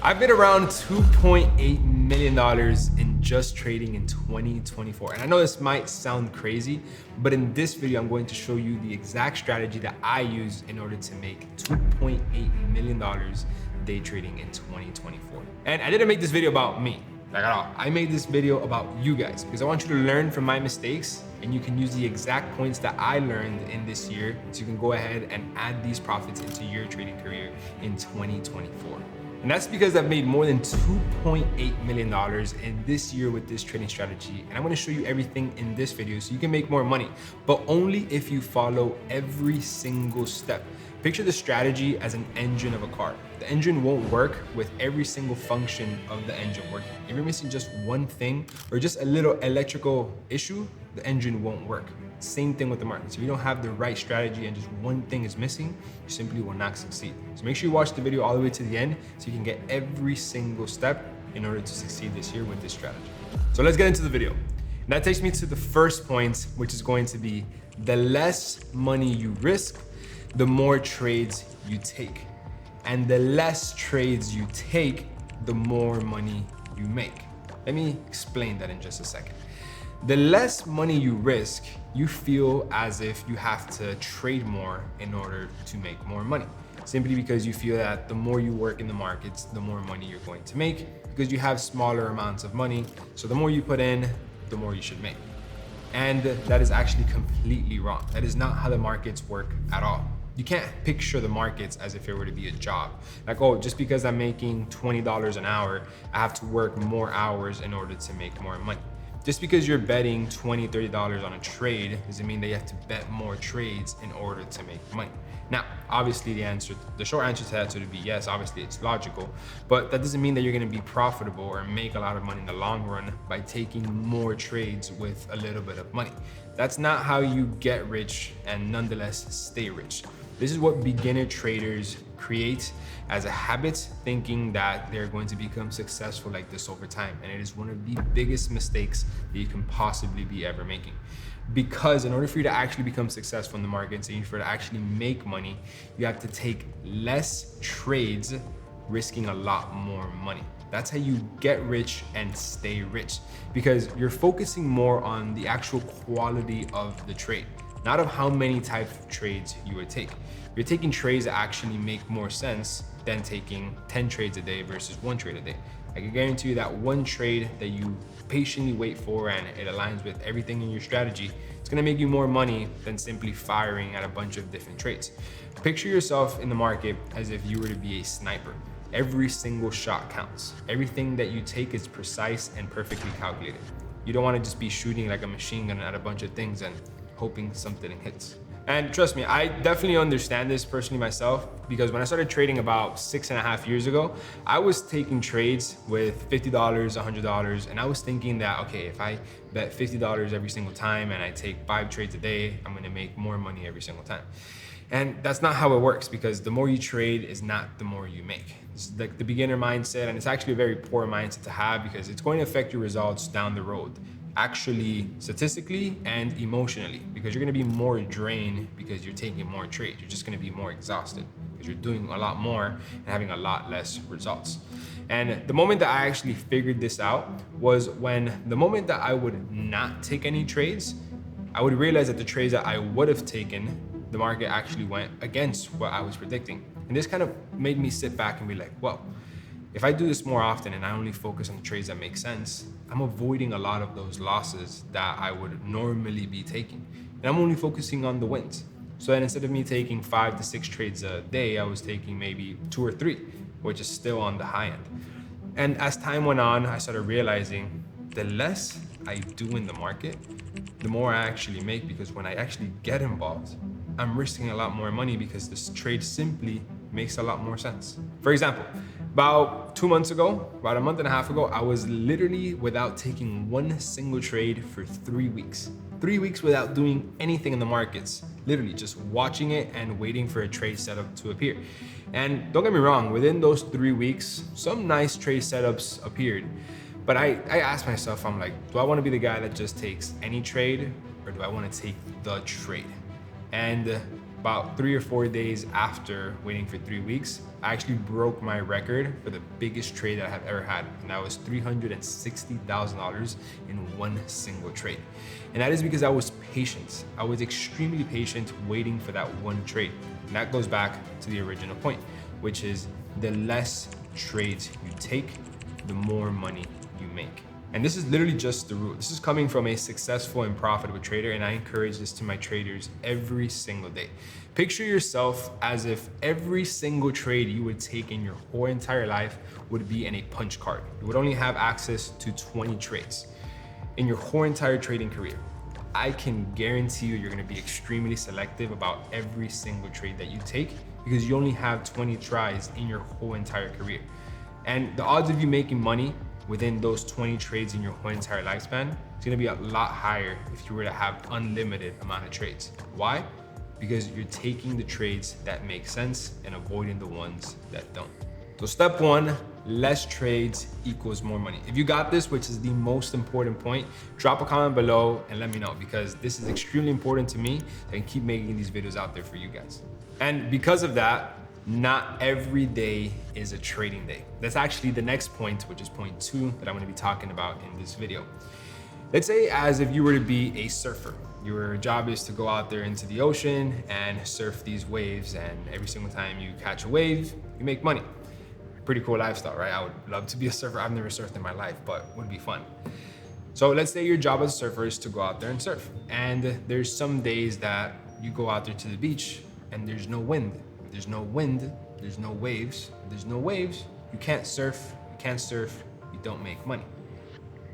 I've made around $2.8 million in just trading in 2024. And I know this might sound crazy, but in this video, I'm going to show you the exact strategy that I use in order to make $2.8 million day trading in 2024. And I didn't make this video about me, like at all. I made this video about you guys because I want you to learn from my mistakes, and you can use the exact points that I learned in this year so you can go ahead and add these profits into your trading career in 2024. And that's because I've made more than $2.8 million in this year with this trading strategy. And I'm gonna show you everything in this video so you can make more money, but only if you follow every single step. Picture the strategy as an engine of a car. The engine won't work with every single function of the engine working. If you're missing just one thing or just a little electrical issue, the engine won't work. Same thing with the markets. If you don't have the right strategy and just one thing is missing, you simply will not succeed. So make sure you watch the video all the way to the end so you can get every single step in order to succeed this year with this strategy. So let's get into the video. And that takes me to the first point, which is going to be the less money you risk, the more trades you take. And the less trades you take, the more money you make. Let me explain that in just a second. The less money you risk, you feel as if you have to trade more in order to make more money. Simply because you feel that the more you work in the markets, the more money you're going to make because you have smaller amounts of money. So the more you put in, the more you should make. And that is actually completely wrong. That is not how the markets work at all. You can't picture the markets as if it were to be a job. Like, oh, just because I'm making $20 an hour, I have to work more hours in order to make more money. Just because you're betting $20, $30 on a trade doesn't mean that you have to bet more trades in order to make money. Now, obviously the short answer to that would be yes, obviously it's logical, but that doesn't mean that you're gonna be profitable or make a lot of money in the long run by taking more trades with a little bit of money. That's not how you get rich and nonetheless stay rich. This is what beginner traders create as a habit, thinking that they're going to become successful like this over time. And it is one of the biggest mistakes that you can possibly be ever making. Because in order for you to actually become successful in the markets and for you to actually make money, you have to take less trades, risking a lot more money. That's how you get rich and stay rich, because you're focusing more on the actual quality of the trade, not of how many types of trades you would take. You're taking trades that actually make more sense than taking 10 trades a day versus one trade a day. I can guarantee you that one trade that you patiently wait for and it aligns with everything in your strategy, it's gonna make you more money than simply firing at a bunch of different trades. Picture yourself in the market as if you were to be a sniper. Every single shot counts. Everything that you take is precise and perfectly calculated. You don't wanna just be shooting like a machine gun at a bunch of things and hoping something hits. And trust me, I definitely understand this personally myself, because when I started trading about 6.5 years ago, I was taking trades with $50, $100, and I was thinking that, okay, if I bet $50 every single time and I take 5 trades a day, I'm gonna make more money every single time. And that's not how it works, because the more you trade is not the more you make. It's like the beginner mindset, and it's actually a very poor mindset to have because it's going to affect your results down the road, actually statistically and emotionally, because you're going to be more drained because you're taking more trades. You're just going to be more exhausted because you're doing a lot more and having a lot less results. And the moment that I actually figured this out was when the moment that I would not take any trades, I would realize that the trades that I would have taken, the market actually went against what I was predicting. And this kind of made me sit back and be like, well, if I do this more often and I only focus on the trades that make sense, I'm avoiding a lot of those losses that I would normally be taking. And I'm only focusing on the wins. So then instead of me taking 5 to 6 trades a day, I was taking maybe 2 or 3, which is still on the high end. And as time went on, I started realizing the less I do in the market, the more I actually make, because when I actually get involved, I'm risking a lot more money because this trade simply makes a lot more sense. For example, about 2 months ago, about a month and a half ago, I was literally without taking one single trade for 3 weeks. 3 weeks without doing anything in the markets, literally just watching it and waiting for a trade setup to appear. And don't get me wrong, within those 3 weeks, some nice trade setups appeared. But I asked myself, I'm like, do I want to be the guy that just takes any trade, or do I want to take the trade? And about 3 or 4 days after waiting for 3 weeks, I actually broke my record for the biggest trade that I have ever had. And that was $360,000 in one single trade. And that is because I was patient. I was extremely patient waiting for that one trade. And that goes back to the original point, which is the less trades you take, the more money you make. And this is literally just the rule. This is coming from a successful and profitable trader, and I encourage this to my traders every single day. Picture yourself as if every single trade you would take in your whole entire life would be in a punch card. You would only have access to 20 trades in your whole entire trading career. I can guarantee you're gonna be extremely selective about every single trade that you take because you only have 20 tries in your whole entire career. And the odds of you making money within those 20 trades in your whole entire lifespan, it's gonna be a lot higher if you were to have unlimited amount of trades. Why? Because you're taking the trades that make sense and avoiding the ones that don't. So step one, less trades equals more money. If you got this, which is the most important point, drop a comment below and let me know because this is extremely important to me. I can keep making these videos out there for you guys. And because of that, not every day is a trading day. That's actually the next point, which is point 2 that I'm gonna be talking about in this video. Let's say as if you were to be a surfer. Your job is to go out there into the ocean and surf these waves, and every single time you catch a wave, you make money. Pretty cool lifestyle, right? I would love to be a surfer. I've never surfed in my life, but it would be fun. So let's say your job as a surfer is to go out there and surf. And there's some days that you go out there to the beach and there's no wind. There's no wind, there's no waves. If there's no waves, you can't surf, you don't make money.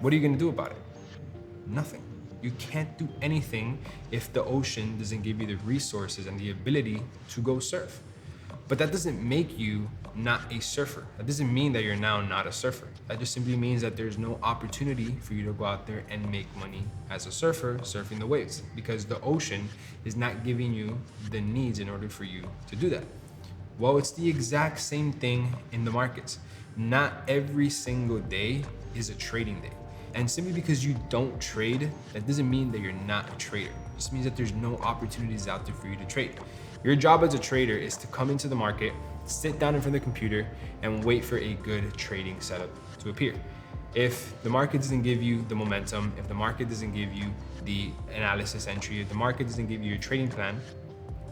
What are you gonna do about it? Nothing. You can't do anything if the ocean doesn't give you the resources and the ability to go surf. But that doesn't make you not a surfer. That doesn't mean that you're now not a surfer. That just simply means that there's no opportunity for you to go out there and make money as a surfer surfing the waves because the ocean is not giving you the needs in order for you to do that. Well, it's the exact same thing in the markets. Not every single day is a trading day. And simply because you don't trade, that doesn't mean that you're not a trader. It just means that there's no opportunities out there for you to trade. Your job as a trader is to come into the market, sit down in front of the computer, and wait for a good trading setup to appear. If the market doesn't give you the momentum, if the market doesn't give you the analysis entry, if the market doesn't give you a trading plan,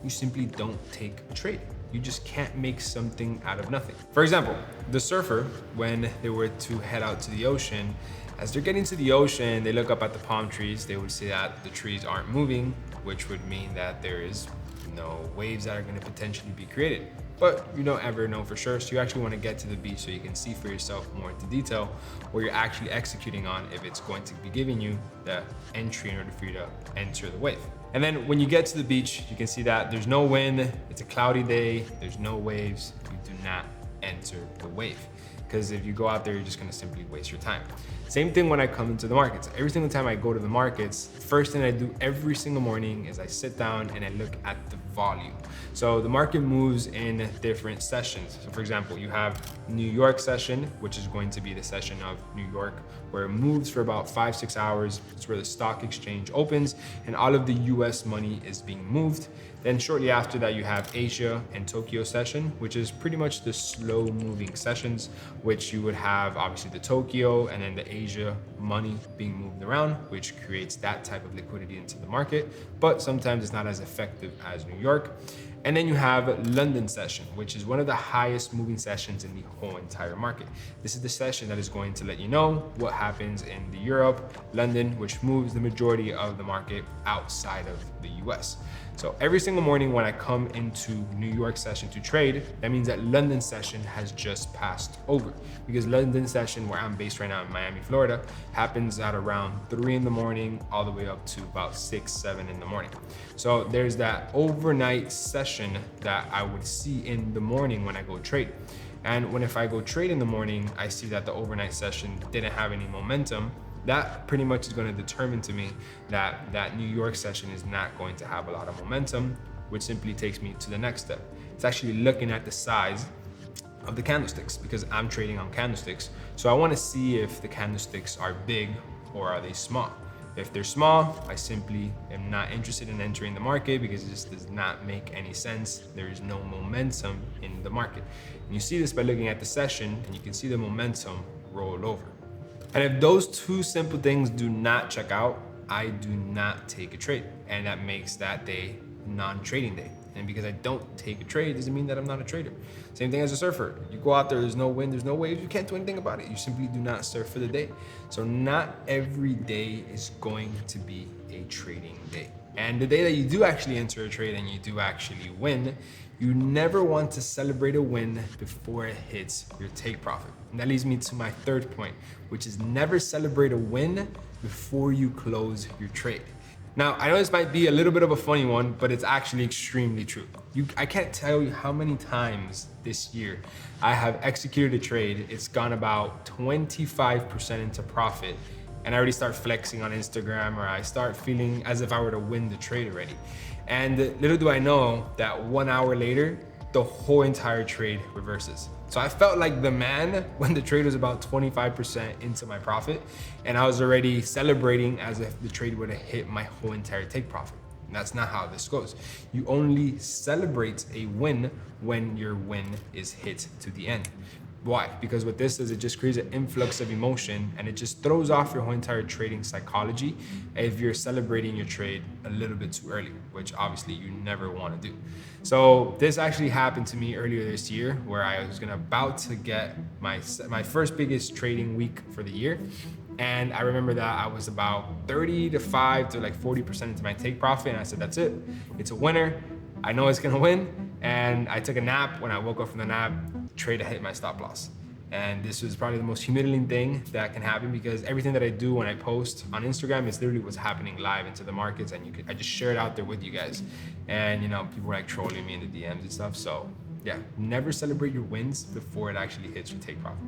you simply don't take a trade. You just can't make something out of nothing. For example, the surfer, when they were to head out to the ocean, as they're getting to the ocean, they look up at the palm trees, they would see that the trees aren't moving, which would mean that there is no waves that are going to potentially be created. But you don't ever know for sure, so you actually want to get to the beach so you can see for yourself more into detail what you're actually executing on if it's going to be giving you the entry in order for you to enter the wave. And then when you get to the beach, you can see that there's no wind, it's a cloudy day, there's no waves, you do not enter the wave. Because if you go out there, you're just gonna simply waste your time. Same thing when I come into the markets. Every single time I go to the markets, first thing I do every single morning is I sit down and I look at the volume. So the market moves in different sessions. So for example, you have New York session, which is going to be the session of New York, where it moves for about 5-6 hours. It's where the stock exchange opens and all of the US money is being moved. Then shortly after that, you have Asia and Tokyo session, which is pretty much the slow moving sessions, which you would have obviously the Tokyo and then the Asia money being moved around, which creates that type of liquidity into the market. But sometimes it's not as effective as New York. And then you have London session, which is one of the highest moving sessions in the whole entire market. This is the session that is going to let you know what happens in the Europe, London, which moves the majority of the market outside of the US. So every single morning when I come into New York session to trade, that means that London session has just passed over, because London session, where I'm based right now in Miami, Florida, happens at around 3 in the morning all the way up to about 6, 7 in the morning. So there's that overnight session that I would see in the morning when I go trade. And if I go trade in the morning, I see that the overnight session didn't have any momentum. That pretty much is going to determine to me that that New York session is not going to have a lot of momentum, which simply takes me to the next step. It's actually looking at the size of the candlesticks, because I'm trading on candlesticks. So I want to see if the candlesticks are big or are they small. If they're small, I simply am not interested in entering the market because it just does not make any sense. There is no momentum in the market. And you see this by looking at the session, and you can see the momentum roll over. And if those two simple things do not check out, I do not take a trade. And that makes that day non-trading day. And because I don't take a trade doesn't mean that I'm not a trader. Same thing as a surfer. You go out there, there's no wind, there's no waves, you can't do anything about it. You simply do not surf for the day. So not every day is going to be a trading day. And the day that you do actually enter a trade and you do actually win, you never want to celebrate a win before it hits your take profit. And that leads me to my third point, which is never celebrate a win before you close your trade. Now, I know this might be a little bit of a funny one, but it's actually extremely true. I can't tell you how many times this year I have executed a trade. It's gone about 25% into profit, and I already start flexing on Instagram, or I start feeling as if I were to win the trade already. And little do I know that 1 hour later, the whole entire trade reverses. So I felt like the man when the trade was about 25% into my profit, and I was already celebrating as if the trade would have hit my whole entire take profit. And that's not how this goes. You only celebrate a win when your win is hit to the end. Why? Because what this does, it just creates an influx of emotion, and it just throws off your whole entire trading psychology if you're celebrating your trade a little bit too early, which obviously you never want to do. So this actually happened to me earlier this year, where I was about to get my first biggest trading week for the year. And I remember that I was about 35 to like 40% into my take profit, and I said, that's it, it's a winner. I know it's gonna win. And I took a nap. When I woke up from the nap, trade hit my stop loss. And this was probably the most humiliating thing that can happen, because everything that I do when I post on Instagram is literally what's happening live into the markets, and I just share it out there with you guys. And people were like trolling me in the DMs and stuff. So yeah, never celebrate your wins before it actually hits your take profit.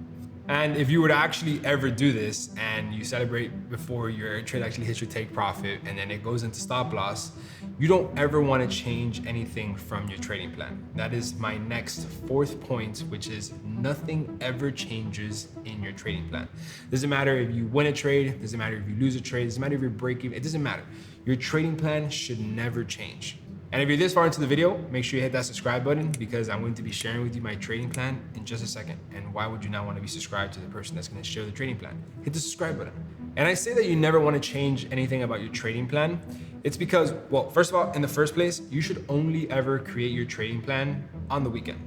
And if you were to actually ever do this and you celebrate before your trade actually hits your take profit and then it goes into stop loss, you don't ever want to change anything from your trading plan. That is my next fourth point, which is nothing ever changes in your trading plan. Doesn't matter if you win a trade, doesn't matter if you lose a trade, doesn't matter if you break even, it doesn't matter. Your trading plan should never change. And if you're this far into the video, make sure you hit that subscribe button, because I'm going to be sharing with you my trading plan in just a second. And why would you not want to be subscribed to the person that's going to share the trading plan? Hit the subscribe button. And I say that you never want to change anything about your trading plan. It's because, well, first of all, in the first place, you should only ever create your trading plan on the weekend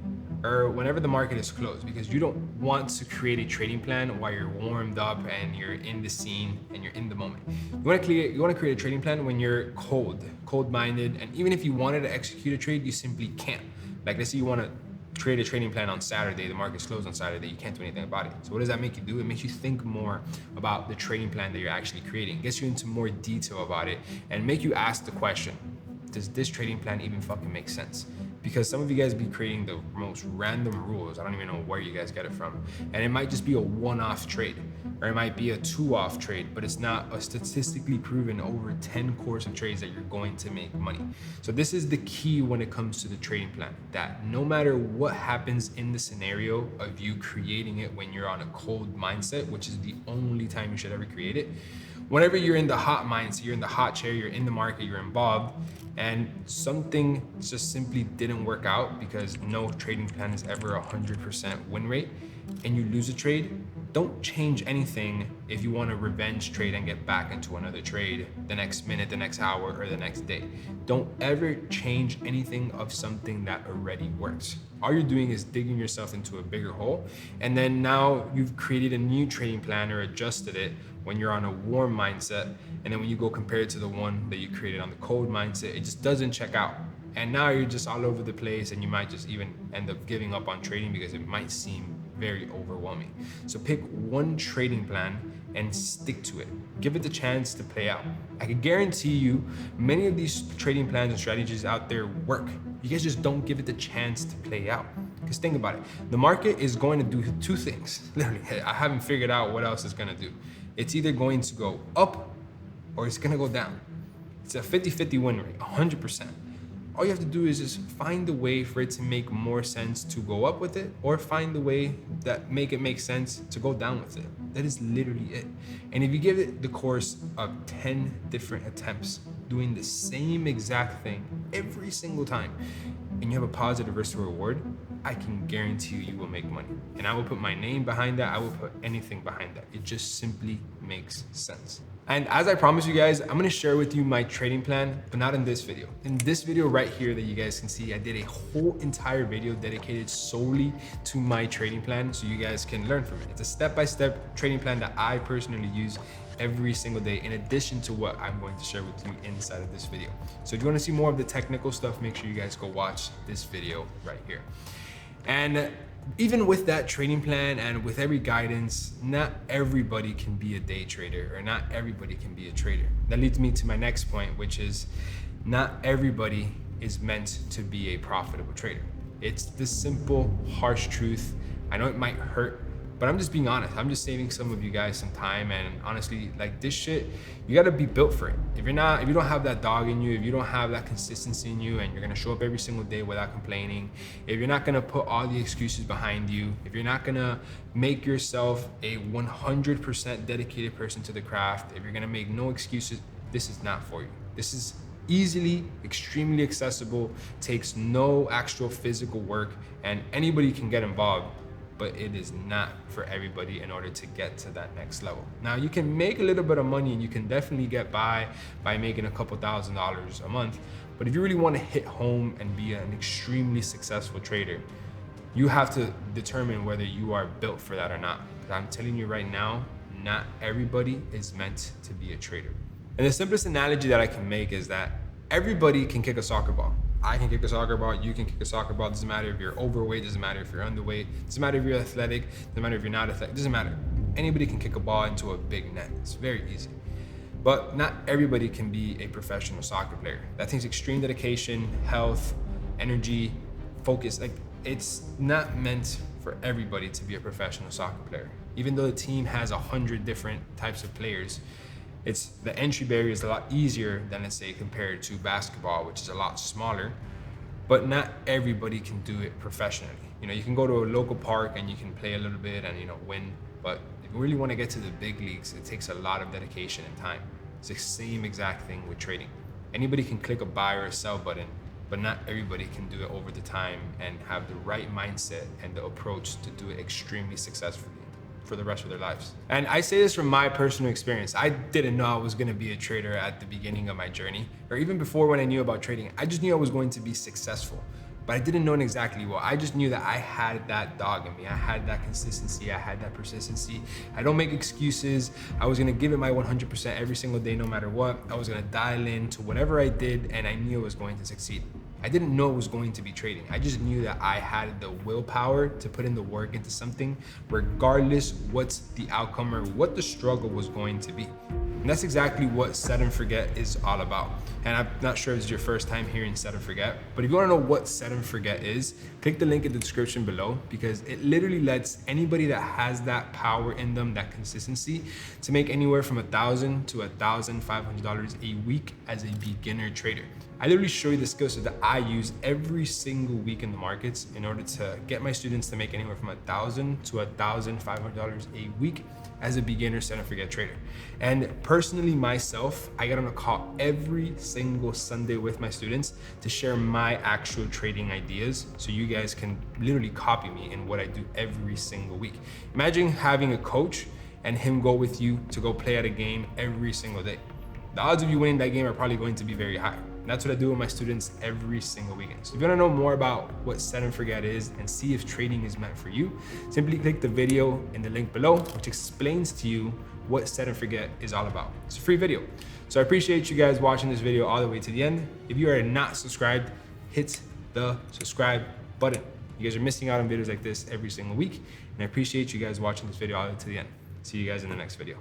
or whenever the market is closed, because you don't want to create a trading plan while you're warmed up and you're in the scene and you're in the moment. You want to create a trading plan when you're cold-minded, and even if you wanted to execute a trade, you simply can't. Like, let's say you want to create a trading plan on Saturday, the market's closed on Saturday, you can't do anything about it. So what does that make you do? It makes you think more about the trading plan that you're actually creating. It gets you into more detail about it and make you ask the question, does this trading plan even fucking make sense? Because some of you guys be creating the most random rules. I don't even know where you guys get it from. And it might just be a one-off trade, or it might be a two-off trade, but it's not a statistically proven over 10 course of trades that you're going to make money. So this is the key when it comes to the trading plan, that no matter what happens in the scenario of you creating it when you're on a cold mindset, which is the only time you should ever create it, whenever you're in the hot mindset, you're in the hot chair, you're in the market, you're involved, and something just simply didn't work out, because no trading plan is ever 100% win rate, and you lose a trade, don't change anything if you want to revenge trade and get back into another trade the next minute, the next hour, or the next day. Don't ever change anything of something that already works. All you're doing is digging yourself into a bigger hole, and then now you've created a new trading plan or adjusted it when you're on a warm mindset, and then when you go compare it to the one that you created on the cold mindset, it just doesn't check out. And now you're just all over the place, and you might just even end up giving up on trading because it might seem very overwhelming. So pick one trading plan and stick to it. Give it the chance to play out. I can guarantee you many of these trading plans and strategies out there work. You guys just don't give it the chance to play out. Because think about it, the market is going to do two things. Literally, I haven't figured out what else it's going to do. It's either going to go up or it's going to go down. It's a 50-50 win rate, 100%. all you have to do is just find a way for it to make more sense to go up with it, or find the way that make it make sense to go down with it. That is literally it. And if you give it the course of 10 different attempts doing the same exact thing every single time, and you have a positive risk to reward, I can guarantee you will make money. And I will put my name behind that. I will put anything behind that. It just simply makes sense. And as I promised you guys, I'm gonna share with you my trading plan, but not in this video. In this video right here that you guys can see, I did a whole entire video dedicated solely to my trading plan so you guys can learn from it. It's a step-by-step trading plan that I personally use every single day, in addition to what I'm going to share with you inside of this video. So if you wanna see more of the technical stuff, make sure you guys go watch this video right here. And even with that trading plan and with every guidance, not everybody can be a day trader, or not everybody can be a trader. That leads me to my next point, which is not everybody is meant to be a profitable trader. It's the simple, harsh truth. I know it might hurt, but I'm just being honest. I'm just saving some of you guys some time, and honestly, like this shit, you gotta be built for it. If you don't have that dog in you, if you don't have that consistency in you, and you're gonna show up every single day without complaining, if you're not gonna put all the excuses behind you, if you're not gonna make yourself a 100% dedicated person to the craft, if you're gonna make no excuses, this is not for you. This is easily, extremely accessible, takes no actual physical work, and anybody can get involved. But it is not for everybody in order to get to that next level. Now, you can make a little bit of money, and you can definitely get by making a couple $1,000s a month. But if you really want to hit home and be an extremely successful trader, you have to determine whether you are built for that or not. Because I'm telling you right now, not everybody is meant to be a trader. And the simplest analogy that I can make is that everybody can kick a soccer ball. I can kick a soccer ball, you can kick a soccer ball. It doesn't matter if you're overweight, doesn't matter if you're underweight, doesn't matter if you're athletic, doesn't matter if you're not athletic, doesn't matter. Anybody can kick a ball into a big net. It's very easy. But not everybody can be a professional soccer player. That takes extreme dedication, health, energy, focus. Like, it's not meant for everybody to be a professional soccer player. Even though the team has 100 different types of players, the entry barrier is a lot easier than, let's say, compared to basketball, which is a lot smaller, but not everybody can do it professionally. You know, you can go to a local park and you can play a little bit and, win, but if you really want to get to the big leagues, it takes a lot of dedication and time. It's the same exact thing with trading. Anybody can click a buy or a sell button, but not everybody can do it over the time and have the right mindset and the approach to do it extremely successfully for the rest of their lives. And I say this from my personal experience. I didn't know I was gonna be a trader at the beginning of my journey, or even before when I knew about trading. I just knew I was going to be successful, but I didn't know it exactly what. I just knew that I had that dog in me. I had that consistency, I had that persistency. I don't make excuses. I was gonna give it my 100% every single day, no matter what. I was gonna dial in to whatever I did, and I knew I was going to succeed. I didn't know it was going to be trading. I just knew that I had the willpower to put in the work into something, regardless what's the outcome or what the struggle was going to be. And that's exactly what Set and Forget is all about. And I'm not sure if it's your first time hearing Set and Forget, but if you wanna know what Set and Forget is, click the link in the description below, because it literally lets anybody that has that power in them, that consistency, to make anywhere from $1,000 to $1,500 a week as a beginner trader. I literally show you the skill set that I use every single week in the markets in order to get my students to make anywhere from $1,000 to $1,500 a week as a beginner Set and Forget trader. And personally myself, I get on a call every single Sunday with my students to share my actual trading ideas so you guys can literally copy me in what I do every single week. Imagine having a coach and him go with you to go play at a game every single day. The odds of you winning that game are probably going to be very high. And that's what I do with my students every single weekend. So if you wanna know more about what Set and Forget is and see if trading is meant for you, simply click the video in the link below, which explains to you what Set and Forget is all about. It's a free video. So I appreciate you guys watching this video all the way to the end. If you are not subscribed, hit the subscribe button. You guys are missing out on videos like this every single week. And I appreciate you guys watching this video all the way to the end. See you guys in the next video.